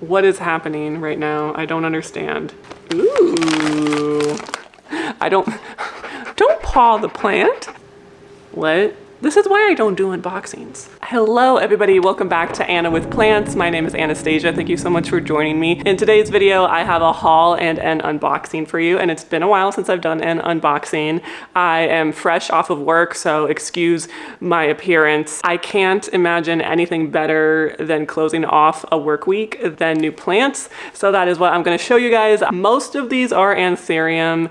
What is happening right now? I don't understand. Ooh. Don't paw the plant. What? This is why I don't do unboxings. Hello everybody, welcome back to Anna with Plants. My name is Anastasia. Thank you so much for joining me. In today's video, I have a haul and an unboxing for you, and it's been a while since I've done an unboxing. I am fresh off of work, so excuse my appearance. I can't imagine anything better than closing off a work week than new plants. So that is what I'm gonna show you guys. Most of these are anthurium.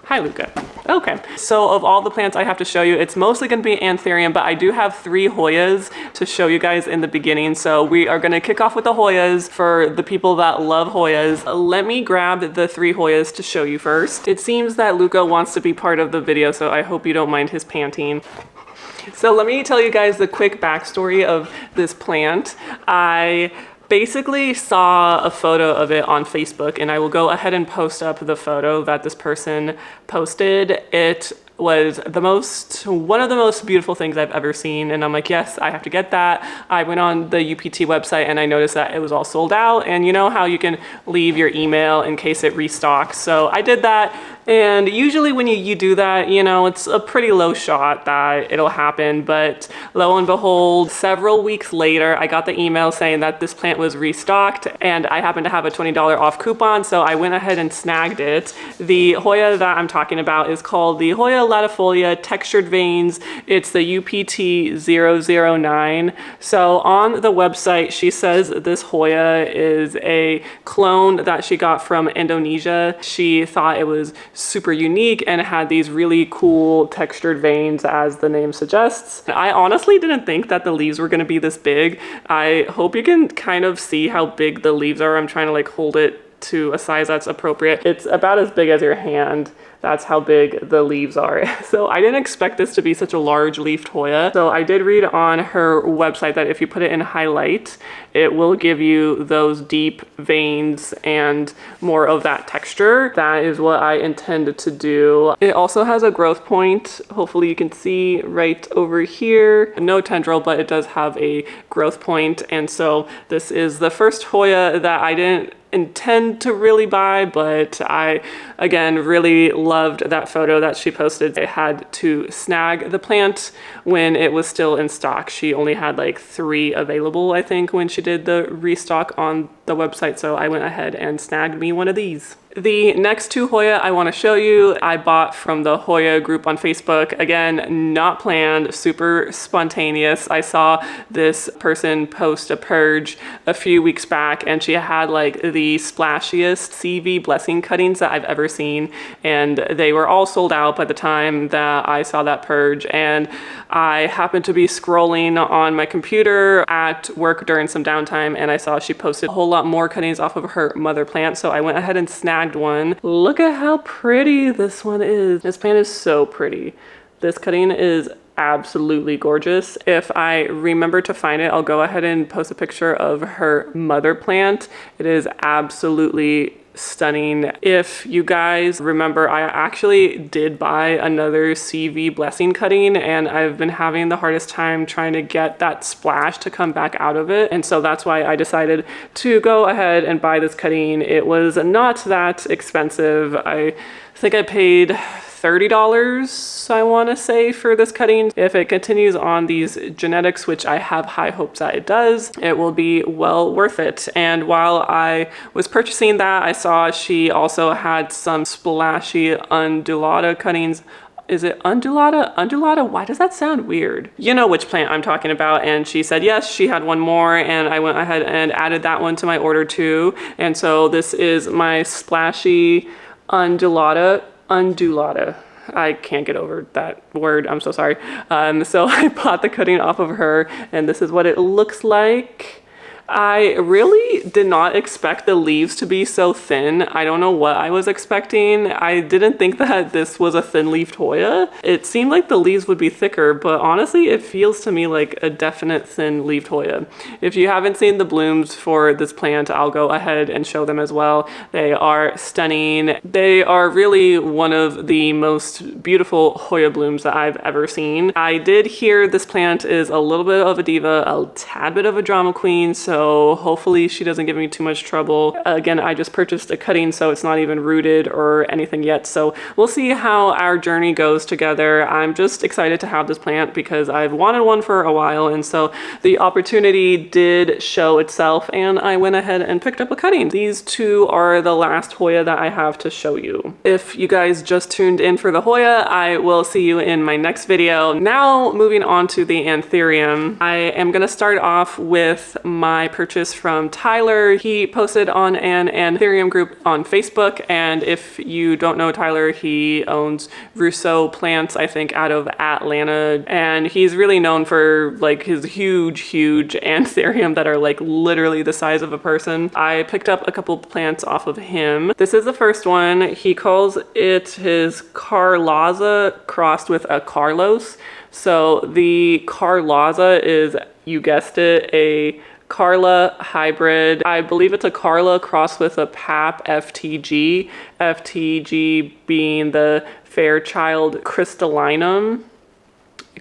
Hi, Luca. Okay, so of all the plants I have to show you, it's mostly gonna be anthurium, but I do have 3 hoyas to show you guys in the beginning. So we are gonna kick off with the hoyas for the people that love hoyas. Let me grab the 3 hoyas to show you first. It seems that Luca wants to be part of the video, so I hope you don't mind his panting. So let me tell you guys the quick backstory of this plant. I basically saw a photo of it on Facebook, and I will go ahead and post up the photo that this person posted. It was one of the most beautiful things I've ever seen, and I'm like, yes, I have to get that. I went on the UPT website and I noticed that it was all sold out, and you know how you can leave your email in case it restocks. So I did that, and usually when you do that, you know, it's a pretty low shot that it'll happen, but lo and behold, several weeks later, I got the email saying that this plant was restocked, and I happened to have a $20 off coupon, so I went ahead and snagged it. The hoya that I'm talking about is called the Hoya latifolia textured veins. It's the UPT 009. So on the website, she says this hoya is a clone that she got from Indonesia. She thought it was super unique and had these really cool textured veins, as the name suggests. I honestly didn't think that the leaves were going to be this big. I hope you can kind of see how big the leaves are. I'm trying to like hold it to a size that's appropriate. It's about as big as your hand. That's how big the leaves are. So I didn't expect this to be such a large leafed hoya. So I did read on her website that if you put it in highlight, it will give you those deep veins and more of that texture. That is what I intended to do. It also has a growth point. Hopefully you can see right over here. No tendril, but it does have a growth point. And so this is the first hoya that I didn't intend to really buy, but I again really loved that photo that she posted. I had to snag the plant when it was still in stock. She only had like 3 available, I think, when she did the restock on the website, so I went ahead and snagged me one of these. The next 2 hoya I want to show you, I bought from the Hoya group on Facebook. Again, not planned, super spontaneous. I saw this person post a purge a few weeks back, and she had like the splashiest CV blessing cuttings that I've ever seen, and they were all sold out by the time that I saw that purge. And I happened to be scrolling on my computer at work during some downtime, and I saw she posted a whole lot more cuttings off of her mother plant, so I went ahead and snagged one. Look at how pretty this one is. This plant is so pretty. This cutting is absolutely gorgeous. If I remember to find it, I'll go ahead and post a picture of her mother plant. It is absolutely stunning. If you guys remember, I actually did buy another CV blessing cutting, and I've been having the hardest time trying to get that splash to come back out of it, and so that's why I decided to go ahead and buy this cutting. It was not that expensive. I think I paid $30, I want to say, for this cutting. If it continues on these genetics, which I have high hopes that it does, it will be well worth it. And while I was purchasing that, I saw she also had some splashy undulata cuttings. Is it undulata? Undulata? Why does that sound weird? You know which plant I'm talking about. And she said yes, she had one more, and I went ahead and added that one to my order too. And so this is my splashy undulata. I can't get over that word. I'm so sorry. So I bought the cutting off of her, and this is what it looks like. I really did not expect the leaves to be so thin. I don't know what I was expecting. I didn't think that this was a thin-leafed hoya. It seemed like the leaves would be thicker, but honestly, it feels to me like a definite thin-leafed hoya. If you haven't seen the blooms for this plant, I'll go ahead and show them as well. They are stunning. They are really one of the most beautiful hoya blooms that I've ever seen. I did hear this plant is a little bit of a diva, a tad bit of a drama queen, so so hopefully she doesn't give me too much trouble. Again, I just purchased a cutting, so it's not even rooted or anything yet. So we'll see how our journey goes together. I'm just excited to have this plant because I've wanted one for a while, and so the opportunity did show itself, and I went ahead and picked up a cutting. These two are the last Hoya that I have to show you. If you guys just tuned in for the Hoya, I will see you in my next video. Now moving on to the anthurium, I am gonna start off with my purchase from Tyler. He posted on an anthurium group on Facebook, and if you don't know Tyler, he owns Rousseau Plants, I think out of Atlanta, and he's really known for like his huge anthurium that are like literally the size of a person. I picked up a couple plants off of him. This is the first one. He calls it his Carla crossed with a Carlos. So the Carla is, you guessed it, a Carla hybrid. I believe it's a Carla crossed with a PAP FTG. FTG being the Fairchild crystallinum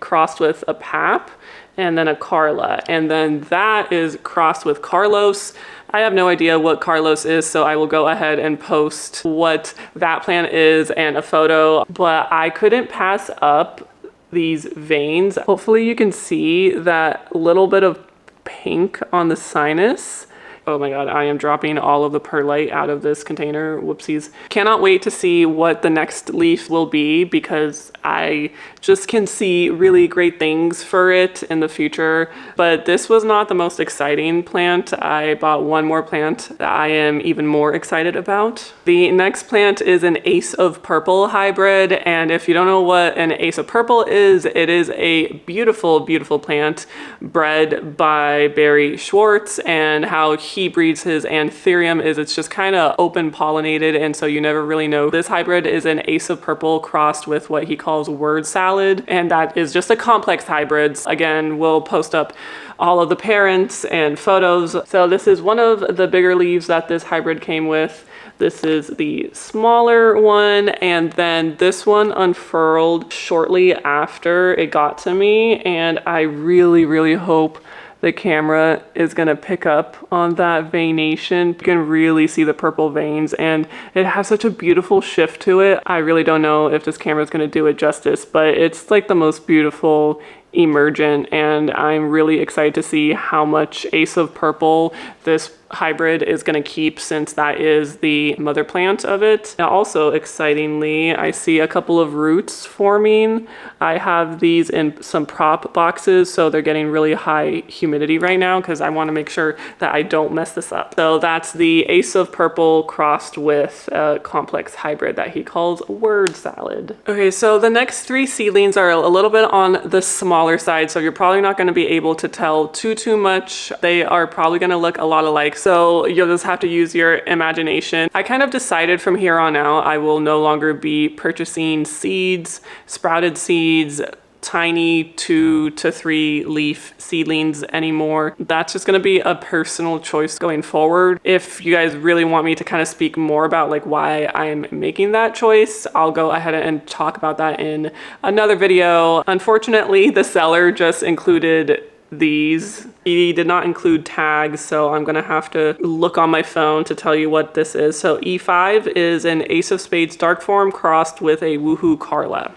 crossed with a PAP, and then a Carla, and then that is crossed with Carlos. I have no idea what Carlos is, so I will go ahead and post what that plant is and a photo, but I couldn't pass up these veins. Hopefully you can see that little bit of pink on the sinus. Oh my god, I am dropping all of the perlite out of this container. Whoopsies. Cannot wait to see what the next leaf will be because I just can see really great things for it in the future. But this was not the most exciting plant. I bought one more plant that I am even more excited about. The next plant is an Ace of Purple hybrid, and if you don't know what an Ace of Purple is, it is a beautiful plant bred by Barry Schwartz, and how he breeds his anthurium is it's just kind of open pollinated, and so you never really know. This hybrid is an Ace of Purple crossed with what he calls word salad, and that is just a complex hybrid. Again, we'll post up all of the parents and photos. So this is one of the bigger leaves that this hybrid came with. This is the smaller one, and then this one unfurled shortly after it got to me, and I really hope the camera is gonna pick up on that veination. You can really see the purple veins, and it has such a beautiful shift to it. I really don't know if this camera is gonna do it justice, but it's like the most beautiful emergent, and I'm really excited to see how much Ace of Purple this hybrid is going to keep, since that is the mother plant of it. Now, also excitingly, I see a couple of roots forming. I have these in some prop boxes, so they're getting really high humidity right now because I want to make sure that I don't mess this up. So that's the Ace of Purple crossed with a complex hybrid that he calls word salad. Okay, so the next three seedlings are a little bit on the smaller side, so you're probably not going to be able to tell too much. They are probably going to look a lot alike, so you'll just have to use your imagination. I kind of decided from here on out I will no longer be purchasing seeds, sprouted seeds, tiny 2 to 3 leaf seedlings anymore. That's just going to be a personal choice going forward. If you guys really want me to kind of speak more about like why I'm making that choice, I'll go ahead and talk about that in another video. Unfortunately, the seller just included these. He did not include tags, so I'm gonna have to look on my phone to tell you what this is. So E5 is an Ace of Spades dark form crossed with a Woohoo Carla.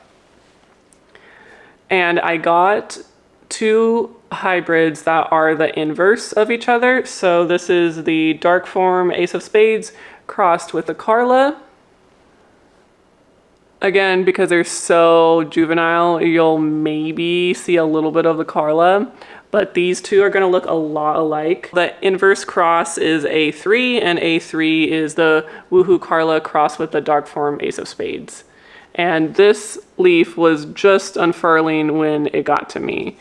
And I got two hybrids that are the inverse of each other. So this is the dark form Ace of Spades crossed with a Carla. Again, because they're so juvenile, you'll maybe see a little bit of the Carla, but these two are gonna look a lot alike. The inverse cross is A3, and A3 is the Woohoo Carla crossed with the dark form Ace of Spades. And this leaf was just unfurling when it got to me.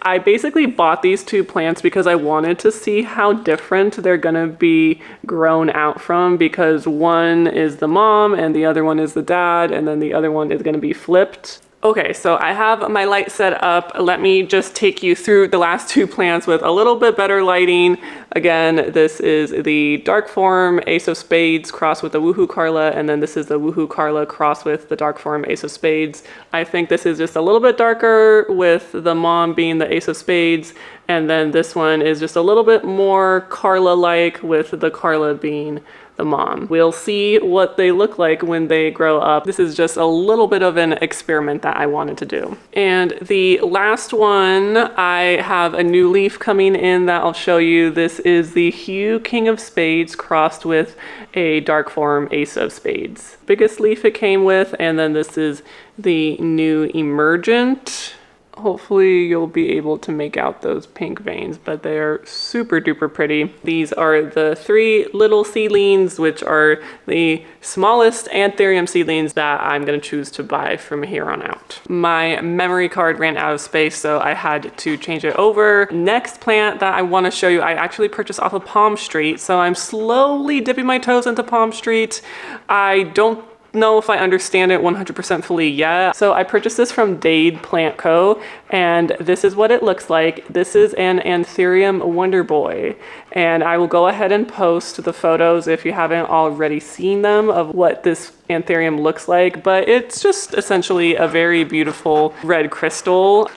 I basically bought these two plants because I wanted to see how different they're gonna be grown out from, because one is the mom and the other one is the dad, and then the other one is gonna be flipped. Okay, so I have my light set up. Let me just take you through the last two plants with a little bit better lighting. Again, this is the dark form Ace of Spades crossed with the Woohoo Carla, and then this is the Woohoo Carla crossed with the dark form Ace of Spades. I think this is just a little bit darker with the mom being the Ace of Spades, and then this one is just a little bit more Carla-like with the Carla being the mom. We'll see what they look like when they grow up. This is just a little bit of an experiment that I wanted to do. And the last one, I have a new leaf coming in that I'll show you. This is the Hue King of Spades crossed with a dark form Ace of Spades. Biggest leaf it came with, and then this is the new emergent. Hopefully you'll be able to make out those pink veins, but they are super duper pretty. These are the 3 little seedlings, which are the smallest anthurium seedlings that I'm gonna choose to buy from here on out. My memory card ran out of space, so I had to change it over. Next plant that I wanna show you, I actually purchased off of Palm Street, so I'm slowly dipping my toes into Palm Street. I don't know if I understand it 100% fully yet. So I purchased this from Dade Plant Co. and this is what it looks like. This is an anthurium wonderboy, and I will go ahead and post the photos if you haven't already seen them of what this anthurium looks like, but it's just essentially a very beautiful red crystal.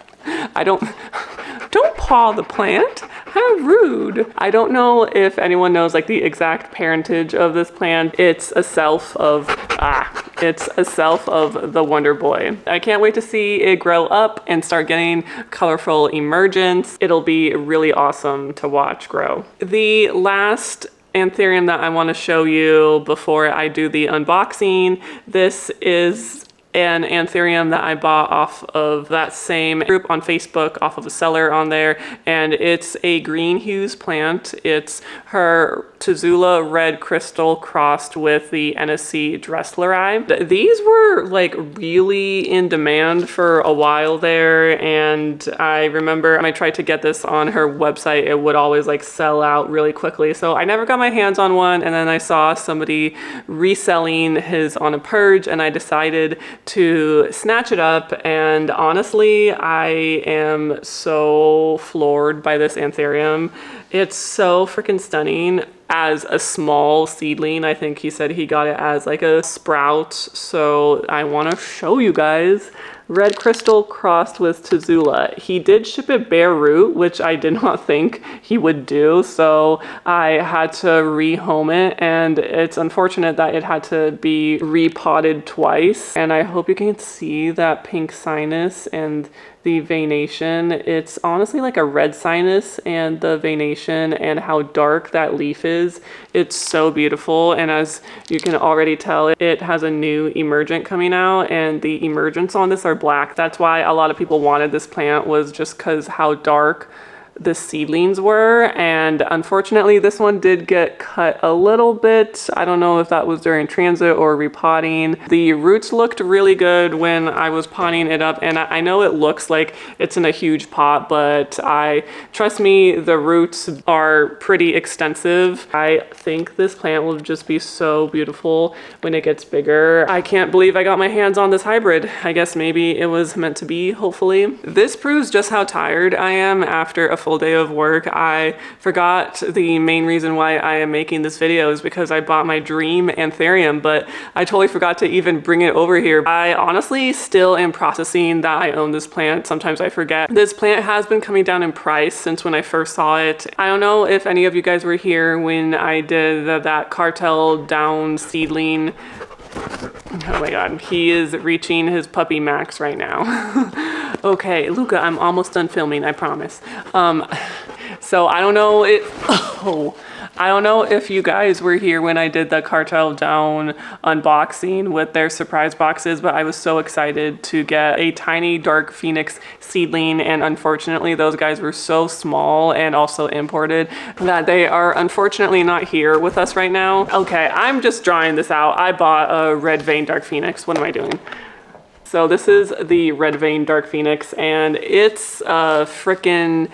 Don't paw the plant. How rude. I don't know if anyone knows like the exact parentage of this plant. It's a self of the Wonder Boy. I can't wait to see it grow up and start getting colorful emergence. It'll be really awesome to watch grow. The last anthurium that I want to show you before I do the unboxing, this is an anthurium that I bought off of that same group on Facebook, off of a seller on there, and it's a green hues plant. It's her Tazula red crystal crossed with the NSC dressleri. These were like really in demand for a while there, and I remember when I tried to get this on her website, it would always like sell out really quickly, so I never got my hands on one, and then I saw somebody reselling his on a purge, and I decided to snatch it up, and honestly I am so floored by this anthurium. It's so freaking stunning. As a small seedling, I think he said he got it as like a sprout, so I want to show you guys. Red crystal crossed with Tazula. He did ship it bare root, which I did not think he would do, so I had to rehome it, and it's unfortunate that it had to be repotted twice. And I hope you can see that pink sinus and the veination. It's honestly like a red sinus and the veination and how dark that leaf is. It's so beautiful, and as you can already tell, it has a new emergent coming out, and the emergents on this are black. That's why a lot of people wanted this plant, was just because how dark the seedlings were, and unfortunately this one did get cut a little bit. I don't know if that was during transit or repotting. The roots looked really good when I was potting it up, and I know it looks like it's in a huge pot, but trust me, the roots are pretty extensive. I think this plant will just be so beautiful when it gets bigger. I can't believe I got my hands on this hybrid. I guess maybe it was meant to be, hopefully. This proves just how tired I am after a full day of work. I forgot the main reason why I am making this video is because I bought my dream anthurium, but I totally forgot to even bring it over here. I honestly still am processing that I own this plant. Sometimes I forget. This plant has been coming down in price since when I first saw it. I don't know if any of you guys were here when I did that cartel down seedling. Oh my god, he is reaching his puppy max right now. Okay, Luca, I'm almost done filming, I promise. So I don't know if you guys were here when I did the cartel down unboxing with their surprise boxes, but I was so excited to get a tiny dark phoenix seedling, and unfortunately those guys were so small and also imported that they are unfortunately not here with us right now. Okay, I'm just drawing this out. I bought a red vein dark phoenix. What am I doing? So this is the red vein dark phoenix, and it's a frickin'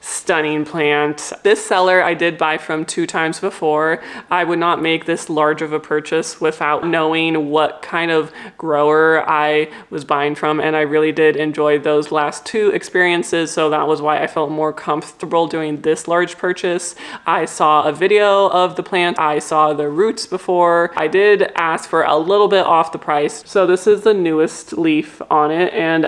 stunning plant. This seller I did buy from 2 times before. I would not make this large of a purchase without knowing what kind of grower I was buying from, and I really did enjoy those last 2 experiences, so that was why I felt more comfortable doing this large purchase. I saw a video of the plant, I saw the roots before. I did ask for a little bit off the price. So this is the newest leaf on it, and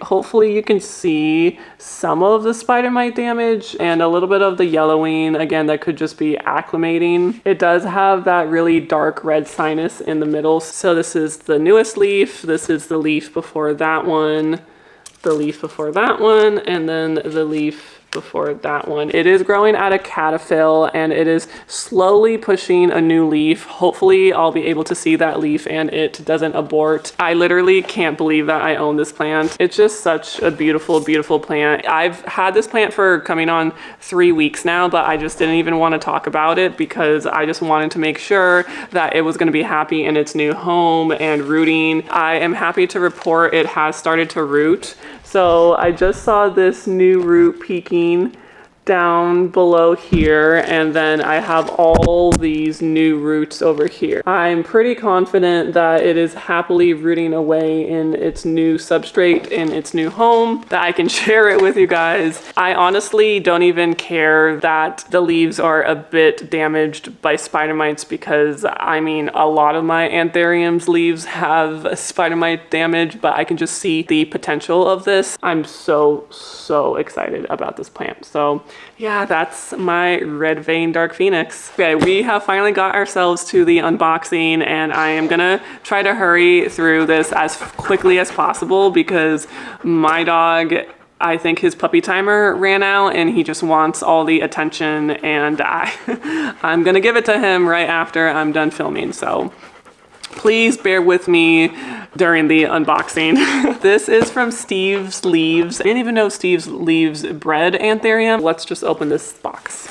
hopefully you can see some of the spider mite damage and a little bit of the yellowing. Again, that could just be acclimating. It does have that really dark red sinus in the middle. So this is the newest leaf. This is the leaf before that one, the leaf before that one, and then the leaf before that one. It is growing at a caterpillar and it is slowly pushing a new leaf. Hopefully I'll be able to see that leaf and it doesn't abort. I literally can't believe that I own this plant. It's just such a beautiful, beautiful plant. I've had this plant for coming on 3 weeks now, but I just didn't even want to talk about it because I just wanted to make sure that it was going to be happy in its new home and rooting. I am happy to report it has started to root. So I just saw this new root peeking down below here, and then I have all these new roots over here. I'm pretty confident that it is happily rooting away in its new substrate, in its new home, that I can share it with you guys. I honestly don't even care that the leaves are a bit damaged by spider mites because I mean, a lot of my anthurium's leaves have spider mite damage, but I can just see the potential of this. I'm so excited about this plant. So yeah, that's my red vein dark phoenix. Okay, we have finally got ourselves to the unboxing, and I am gonna try to hurry through this as quickly as possible because my dog, I think his puppy timer ran out and he just wants all the attention, and I'm gonna give it to him right after I'm done filming. So please bear with me during the unboxing. This is from Steve's Leaves. I didn't even know Steve's Leaves bred anthurium. Let's just open this box.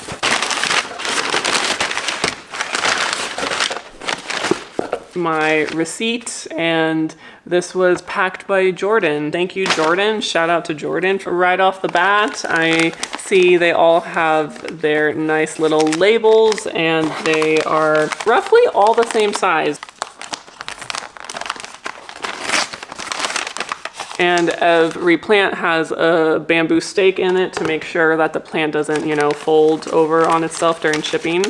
My receipt, and this was packed by Jordan. Thank you, Jordan. Shout out to Jordan. Right off the bat, I see they all have their nice little labels, and they are roughly all the same size. And every plant has a bamboo stake in it to make sure that the plant doesn't, you know, fold over on itself during shipping.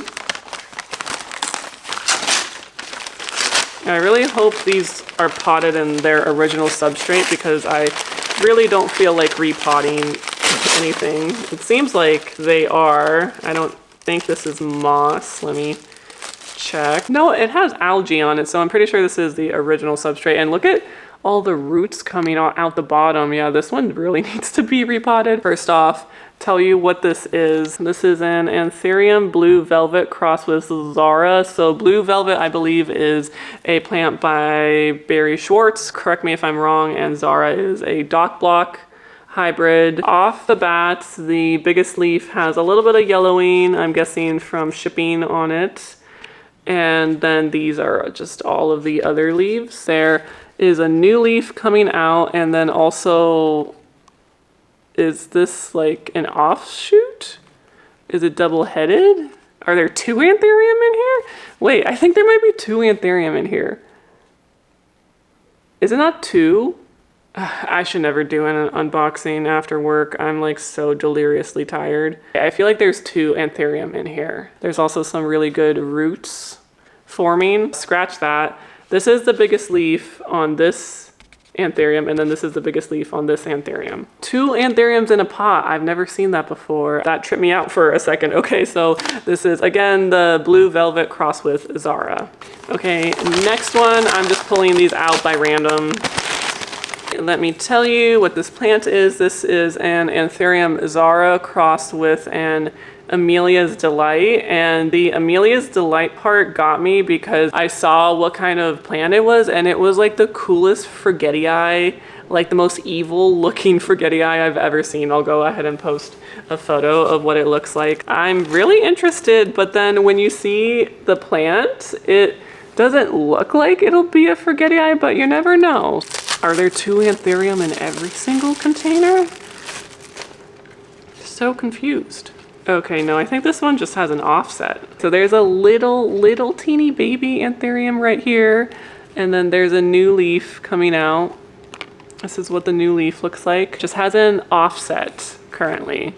And I really hope these are potted in their original substrate because I really don't feel like repotting anything. It seems like they are. I don't think this is moss. Let me check. No, it has algae on it, so I'm pretty sure this is the original substrate. And look at all the roots coming out the bottom. Yeah, this one really needs to be repotted. First off, tell you what this is. This is an anthurium blue velvet crossed with Zara. So blue velvet, I believe, is a plant by Barry Schwartz. Correct me if I'm wrong. And Zara is a dock block hybrid. Off the bat, the biggest leaf has a little bit of yellowing, I'm guessing from shipping on it. And then these are just all of the other leaves. There is a new leaf coming out, and then also, is this like an offshoot? Is it double-headed? Are there 2 anthurium in here? Wait, I think there might be 2 anthurium in here. Is it not 2? I should never do an unboxing after work. I'm like so deliriously tired. I feel like there's 2 anthurium in here. There's also some really good roots forming. Scratch that. This is the biggest leaf on this anthurium, and then this is the biggest leaf on this anthurium. 2 anthuriums in a pot. I've never seen that before. That tripped me out for a second. Okay, so this is, again, the blue velvet crossed with Zara. Okay, next one, I'm just pulling these out by random. Let me tell you what this plant is. This is an anthurium Zara crossed with an Amelia's Delight, and the Amelia's Delight part got me because I saw what kind of plant it was, and it was like the coolest forgetti, like the most evil looking forgetti I've ever seen. I'll go ahead and post a photo of what it looks like. I'm really interested, but then when you see the plant, it doesn't look like it'll be a forgetti, but you never know. Are there 2 anthurium in every single container? so confused. Okay, no, I think this one just has an offset. So there's a little teeny baby anthurium right here. And then there's a new leaf coming out. This is what the new leaf looks like. Just has an offset currently.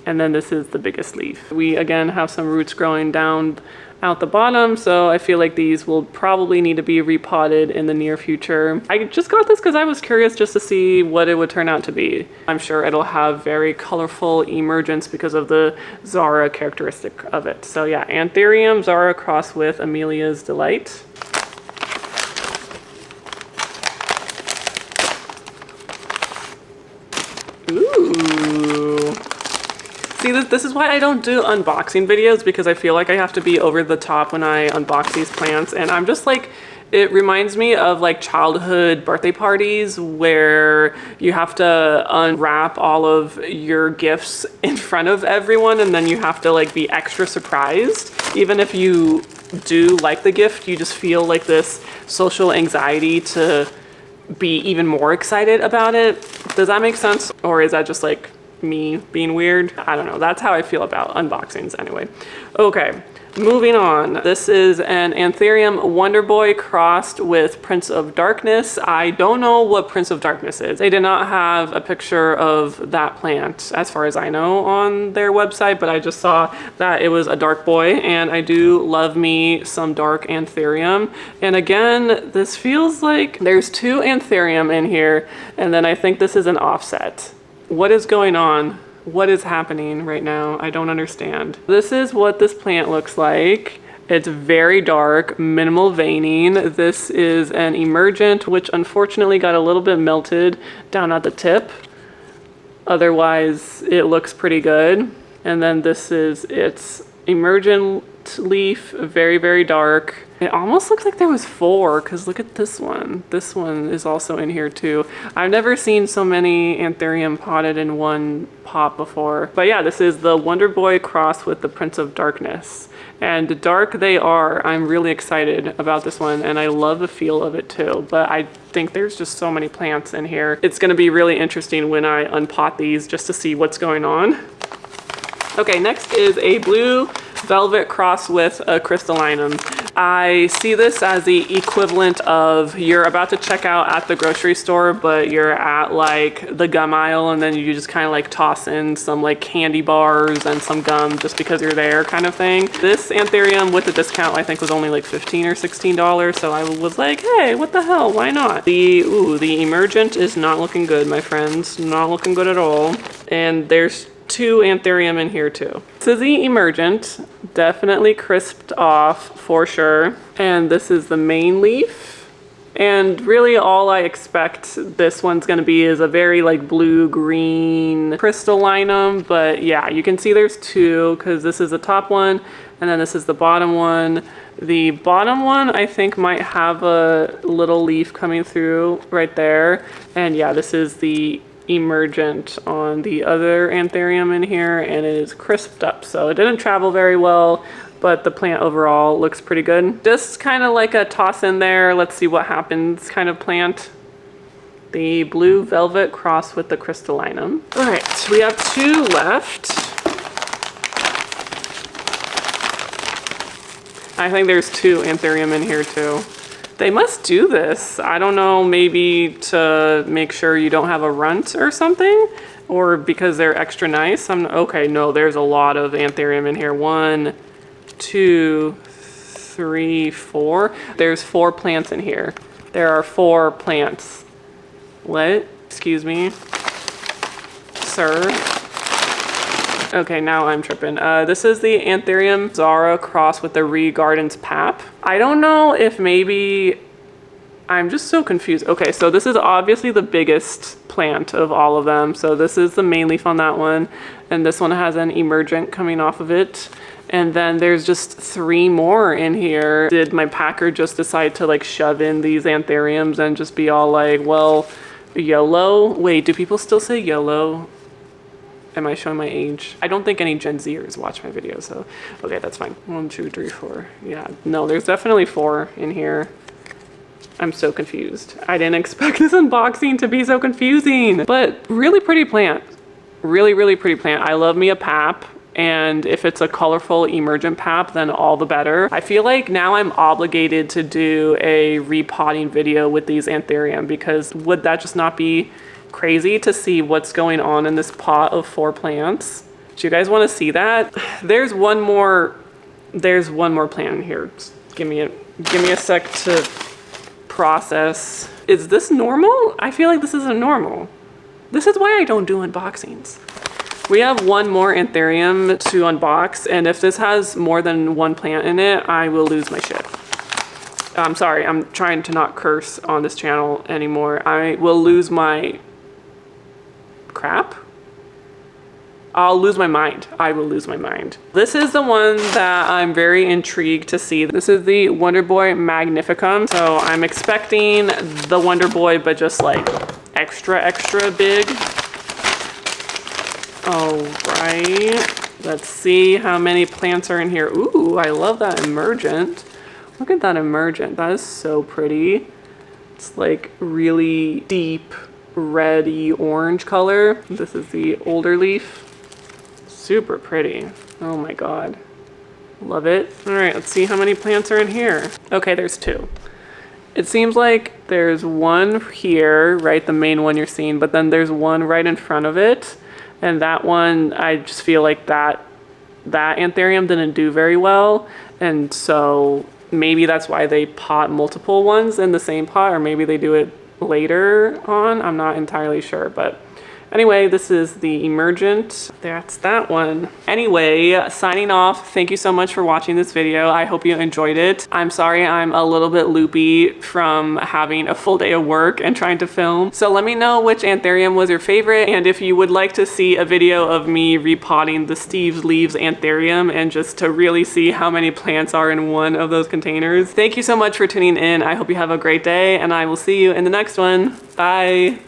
And then this is the biggest leaf. We again have some roots growing down out the bottom, so I feel like these will probably need to be repotted in the near future. I just got this because I was curious just to see what it would turn out to be. I'm sure it'll have very colorful emergence because of the Zara characteristic of it. So yeah, anthurium Zara crossed with Amelia's Delight. Ooh. See, this is why I don't do unboxing videos, because I feel like I have to be over the top when I unbox these plants. And I'm just like, it reminds me of like childhood birthday parties where you have to unwrap all of your gifts in front of everyone, and then you have to like be extra surprised. Even if you do like the gift, you just feel like this social anxiety to be even more excited about it. Does that make sense? Or is that just like me being weird? I don't know. That's how I feel about unboxings anyway. Okay, moving on. This is an anthurium wonderboy crossed with Prince of Darkness. I don't know what Prince of Darkness is. They did not have a picture of that plant as far as I know on their website, but I just saw that it was a dark boy, and I do love me some dark anthurium. And again, this feels like there's two anthurium in here, and then I think this is an offset. What is going on? What is happening right now? I don't understand. This is what this plant looks like. It's very dark, minimal veining. This is an emergent, which unfortunately got a little bit melted down at the tip. Otherwise, it looks pretty good. And then this is its emergent leaf, very, very dark. It almost looks like there was four, because look at this one. This one is also in here too. I've never seen so many anthurium potted in one pot before. But yeah, this is the Wonderboy cross with the Prince of Darkness. And dark they are. I'm really excited about this one, and I love the feel of it too. But I think there's just so many plants in here. It's gonna be really interesting when I unpot these just to see what's going on. Okay, next is a blue velvet cross with a crystallinum. I see this as the equivalent of you're about to check out at the grocery store, but you're at like the gum aisle, and then you just kind of like toss in some like candy bars and some gum just because you're there kind of thing. This anthurium with a discount I think was only like $15 or $16, so I was like, hey, what the hell, why not? The emergent is not looking good, my friends, not looking good at all. And there's two anthurium in here too. This is the emergent, definitely crisped off for sure. And this is the main leaf. And really all I expect this one's gonna be is a very like blue-green crystallinum. But yeah, you can see there's two, because this is the top one and then this is the bottom one. The bottom one I think might have a little leaf coming through right there. And yeah, this is the emergent on the other anthurium in here, and it is crisped up, so it didn't travel very well, but the plant overall looks pretty good. Just kind of like a toss in there, let's see what happens kind of plant. The blue velvet cross with the crystallinum. All right, we have two left. I think there's two anthurium in here too. They must do this, I don't know, maybe to make sure you don't have a runt or something, or because they're extra nice. Okay, no, there's a lot of anthurium in here. 1, 2, 3, 4. There's 4 plants in here. There are 4 plants. What? Excuse me, sir. Okay, now I'm tripping. This is the anthurium Zara cross with the Ree Gardens Pap. I don't know if maybe, I'm just so confused. Okay, so this is obviously the biggest plant of all of them. So this is the main leaf on that one. And this one has an emergent coming off of it. And then there's just 3 more in here. Did my packer just decide to like shove in these anthuriums and just be all like, well, YOLO? Wait, do people still say YOLO? Am I showing my age? I don't think any Gen Zers watch my videos, so okay, that's fine. 1, 2, 3, 4. Yeah, no, there's definitely 4 in here. I'm so confused. I didn't expect this unboxing to be so confusing, but really pretty plant. Really, really pretty plant. I love me a pap. And if it's a colorful emergent pap, then all the better. I feel like now I'm obligated to do a repotting video with these anthurium, because would that just not be crazy to see what's going on in this pot of 4 plants? Do you guys want to see that? There's one more plant in here. Just give me a sec to process. Is this normal? I feel like this isn't normal. This is why I don't do unboxings. We have one more anthurium to unbox, and if this has more than 1 plant in it, I will lose my shit. I'm sorry, I'm trying to not curse on this channel anymore. I will lose my crap. I'll lose my mind. I will lose my mind. This is the one that I'm very intrigued to see. This is the Wonderboy Magnificum. So I'm expecting the Wonderboy, but just like extra big. All right, let's see how many plants are in here. Ooh, I love that emergent. Look at that emergent. That is so pretty. It's like really deep reddy orange color. This is the older leaf. Super pretty. Oh my God. Love it. All right, let's see how many plants are in here. Okay, there's 2. It seems like there's one here, right? The main one you're seeing, but then there's one right in front of it. And that one, I just feel like that anthurium didn't do very well. And so maybe that's why they pot multiple ones in the same pot, or maybe they do it later on. I'm not entirely sure, but anyway, this is the emergent. That's that one. Anyway, signing off. Thank you so much for watching this video. I hope you enjoyed it. I'm sorry I'm a little bit loopy from having a full day of work and trying to film. So let me know which anthurium was your favorite, and if you would like to see a video of me repotting the Steve's Leaves anthurium and just to really see how many plants are in one of those containers. Thank you so much for tuning in. I hope you have a great day, and I will see you in the next one. Bye.